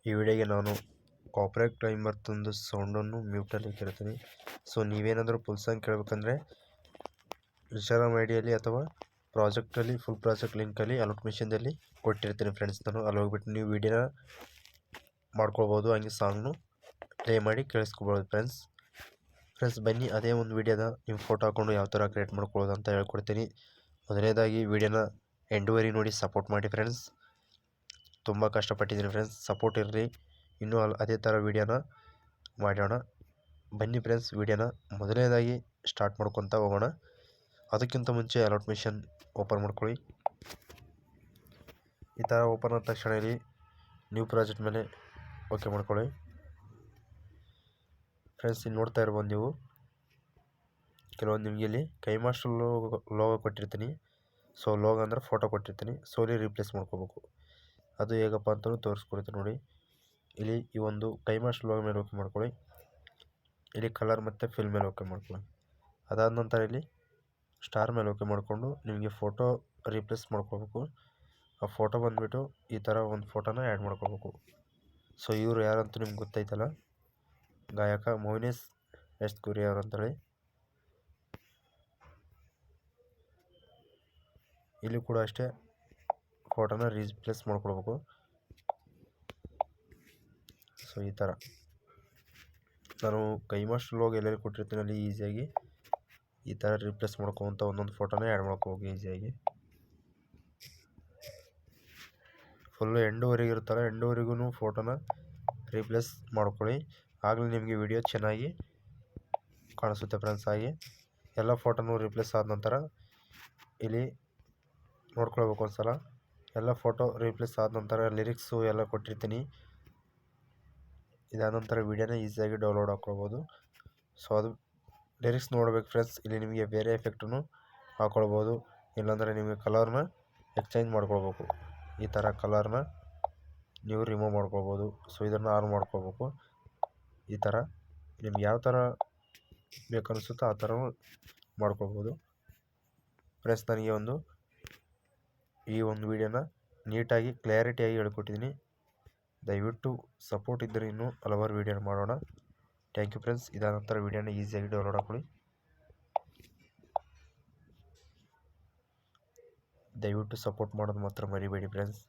ಈ ವಿಡಿಯೋಗೆ ನಾನು ಕಾಪರೇಟ್ ಕ್ಲೈಮ್ ಬರ್ತೊಂದು ಸೌಂಡನ್ನು ಮ್ಯೂಟಲ್ಲಿ ಕೇಳ್ತೀನಿ. ಸೊ ನೀವೇನಾದರೂ ಫುಲ್ ಸಾಂಗ್ ಕೇಳಬೇಕಂದ್ರೆ ಇನ್ಸ್ಟಾಗ್ರಾಮ್ ಐಡಿಯಲ್ಲಿ ಅಥವಾ ಪ್ರಾಜೆಕ್ಟಲ್ಲಿ ಫುಲ್ ಪ್ರಾಜೆಕ್ಟ್ ಲಿಂಕಲ್ಲಿ ಅಲರ್ಟ್ ಮಿಷನ್ದಲ್ಲಿ ಕೊಟ್ಟಿರ್ತೀನಿ ಫ್ರೆಂಡ್ಸ್. ನಾನು ಅಲ್ಲಿ ಹೋಗ್ಬಿಟ್ಟು ನೀವು ವಿಡಿಯೋನ ಮಾಡ್ಕೊಳ್ಬೋದು, ಹಂಗೆ ಸಾಂಗ್ನು ಪ್ಲೇ ಮಾಡಿ ಕೇಳಿಸ್ಕೊಬೋದು ಫ್ರೆಂಡ್ಸ್. ಬನ್ನಿ ಅದೇ ಒಂದು ವಿಡಿಯೋದ ನಿಮ್ಮ ಫೋಟೋ ಹಾಕ್ಕೊಂಡು ಯಾವ ಥರ ಕ್ರಿಯೇಟ್ ಮಾಡ್ಕೊಳ್ಳೋದು ಅಂತ ಹೇಳ್ಕೊಡ್ತೀನಿ. ಮೊದಲನೇದಾಗಿ ವಿಡಿಯೋನ ಎಂಡುವರೆಗೆ ನೋಡಿ ಸಪೋರ್ಟ್ ಮಾಡಿ ಫ್ರೆಂಡ್ಸ್. ತುಂಬ ಕಷ್ಟಪಟ್ಟಿದ್ದೀನಿ ಫ್ರೆಂಡ್ಸ್, ಸಪೋರ್ಟ್ ಇರಲಿ. ಇನ್ನೂ ಅದೇ ಥರ ವಿಡಿಯೋನ ಮಾಡೋಣ ಬನ್ನಿ ಫ್ರೆಂಡ್ಸ್. ವಿಡಿಯೋನ ಮೊದಲನೇದಾಗಿ ಸ್ಟಾರ್ಟ್ ಮಾಡ್ಕೊತ ಹೋಗೋಣ. ಅದಕ್ಕಿಂತ ಮುಂಚೆ ಅಲರ್ಟ್ ಮಿಷನ್ ಓಪನ್ ಮಾಡ್ಕೊಳ್ಳಿ. ಈ ಥರ ಓಪನ್ ಆದ ತಕ್ಷಣ ಇಲ್ಲಿ ನ್ಯೂ ಪ್ರಾಜೆಕ್ಟ್ ಮೇಲೆ ಓಕೆ ಮಾಡ್ಕೊಳ್ಳಿ ಫ್ರೆಂಡ್ಸ್. ಇಲ್ಲಿ ನೋಡ್ತಾ ಇರ್ಬೋದು ನೀವು ಕೆಲವೊಂದು ನಿಮಗೆ ಇಲ್ಲಿ ಕೈ ಮಾಸ್ಟರ್ ಲೋಗೋ ಕೊಟ್ಟಿರ್ತೀನಿ. ಸೊ ಲೋಗೋ ಅಂದರೆ ಫೋಟೋ ಕೊಟ್ಟಿರ್ತೀನಿ. ಸೊ ಇಲ್ಲಿ ರೀಪ್ಲೇಸ್ ಮಾಡ್ಕೋಬೇಕು. ಅದು ಹೇಗಪ್ಪ ಅಂತಲೂ ತೋರಿಸ್ಕೊಡ್ತೀನಿ ನೋಡಿ. ಇಲ್ಲಿ ಈ ಒಂದು ಕೈ ಮಾಸ್ಟರ್ ಲೋಗೋ ಮೇಲೆ ಓಕೆ ಮಾಡ್ಕೊಳ್ಳಿ. ಇಲ್ಲಿ ಕಲರ್ ಮತ್ತು ಫಿಲ್ ಮೇಲೆ ಓಕೆ ಮಾಡ್ಕೊಳ್ಳಿ. ಅದಾದ ನಂತರ ಇಲ್ಲಿ ಸ್ಟಾರ್ ಮೇಲೆ ಓಕೆ ಮಾಡಿಕೊಂಡು ನಿಮಗೆ ಫೋಟೋ ರೀಪ್ಲೇಸ್ ಮಾಡ್ಕೋಬೇಕು. ಆ ಫೋಟೋ ಬಂದುಬಿಟ್ಟು ಈ ಥರ ಒಂದು ಫೋಟೋನ ಆ್ಯಡ್ ಮಾಡ್ಕೋಬೇಕು. ಸೊ ಇವರು ಯಾರಂತೂ ನಿಮ್ಗೆ ಗೊತ್ತೈತಲ್ಲ, ಗಾಯಕ ಮೋಹಿನೇಶ್ ಎಸ್ ಕುರಿ ಅವರು ಅಂತೇಳಿ. ಇಲ್ಲಿ ಕೂಡ ಅಷ್ಟೇ ಫೋಟೋನ ರೀಪ್ಲೇಸ್ ಮಾಡ್ಕೊಳ್ಬೇಕು. ಸೊ ಈ ಥರ ನಾನು ಕೈ ಮಾಸ್ಟರ್ ಲೋಗೋ ಎಲ್ಲೆಲ್ಲಿ ಕೊಟ್ಟಿರ್ತೀನಿ ಅಲ್ಲಿ ಈಸಿಯಾಗಿ ಈ ಥರ ರೀಪ್ಲೇಸ್ ಮಾಡ್ಕೊತ ಒಂದೊಂದು ಫೋಟೋನ ಆ್ಯಡ್ ಮಾಡ್ಕೋಬೇಕು ಈಸಿಯಾಗಿ. ಫುಲ್ಲು ಎಂಡುವರೆಗೆ ಇರುತ್ತಲ್ಲ, ಎಂಡುವರೆಗೂ ಫೋಟೋನ ರೀಪ್ಲೇಸ್ ಮಾಡ್ಕೊಳ್ಳಿ. ಆಗಲೇ ನಿಮಗೆ ವಿಡಿಯೋ ಚೆನ್ನಾಗಿ ಕಾಣಿಸುತ್ತೆ ಫ್ರೆಂಡ್ಸ್. ಹಾಗೆ ಎಲ್ಲ ಫೋಟೋನು ರೀಪ್ಲೇಸ್ ಆದ ನಂತರ ಇಲ್ಲಿ ನೋಡ್ಕೊಳ್ಬೇಕು ಒಂದ್ಸಲ. ಎಲ್ಲ ಫೋಟೋ ರೀಪ್ಲೇಸ್ ಆದ ನಂತರ ಲಿರಿಕ್ಸು ಎಲ್ಲ ಕೊಟ್ಟಿರ್ತೀನಿ. ಇದಾದ ನಂತರ ವಿಡಿಯೋನ ಈಸಿಯಾಗಿ ಡೌನ್ಲೋಡ್ ಹಾಕ್ಕೊಳ್ಬೋದು. ಸೊ ಅದು ಲಿರಿಕ್ಸ್ ನೋಡ್ಬೇಕು ಫ್ರೆಂಡ್ಸ್. ಇಲ್ಲಿ ನಿಮಗೆ ಬೇರೆ ಎಫೆಕ್ಟನ್ನು ಹಾಕ್ಕೊಳ್ಬೋದು, ಇಲ್ಲಾಂದರೆ ನಿಮಗೆ ಕಲರ್ನ ಎಕ್ಸ್ಚೇಂಜ್ ಮಾಡ್ಕೊಳ್ಬೇಕು. ಈ ಥರ ಕಲರ್ನ ನೀವು ರಿಮೂವ್ ಮಾಡ್ಕೊಳ್ಬೋದು. ಸೊ ಇದನ್ನು ಆನ್ ಮಾಡ್ಕೋಬೇಕು. ಈ ಥರ ನಿಮ್ಗೆ ಯಾವ ಥರ ಬೇಕನ್ನಿಸುತ್ತೋ ಆ ಥರ ಮಾಡ್ಕೊಳ್ಬೋದು ಫ್ರೆಂಡ್ಸ್. ನನಗೆ ಈ ಒಂದು ವಿಡಿಯೋನ ನೀಟಾಗಿ ಕ್ಲಾರಿಟಿಯಾಗಿ ಹೇಳ್ಕೊಟ್ಟಿದ್ದೀನಿ. ದಯವಿಟ್ಟು ಸಪೋರ್ಟ್ ಇದ್ದರೆ ಇನ್ನೂ ಹಲವಾರು ವಿಡಿಯೋನ ಮಾಡೋಣ. Thank you friends. ಇದಾದ ನಂತರ ವಿಡಿಯೋನ ಈಸಿಯಾಗಿ ಡೌನ್ಲೋಡ್ ಹಾಕೊಳ್ಳಿ. ದಯವಿಟ್ಟು ಸಪೋರ್ಟ್ ಮಾಡೋದು ಮಾತ್ರ ಮರಿಬೇಡಿ ಫ್ರೆಂಡ್ಸ್.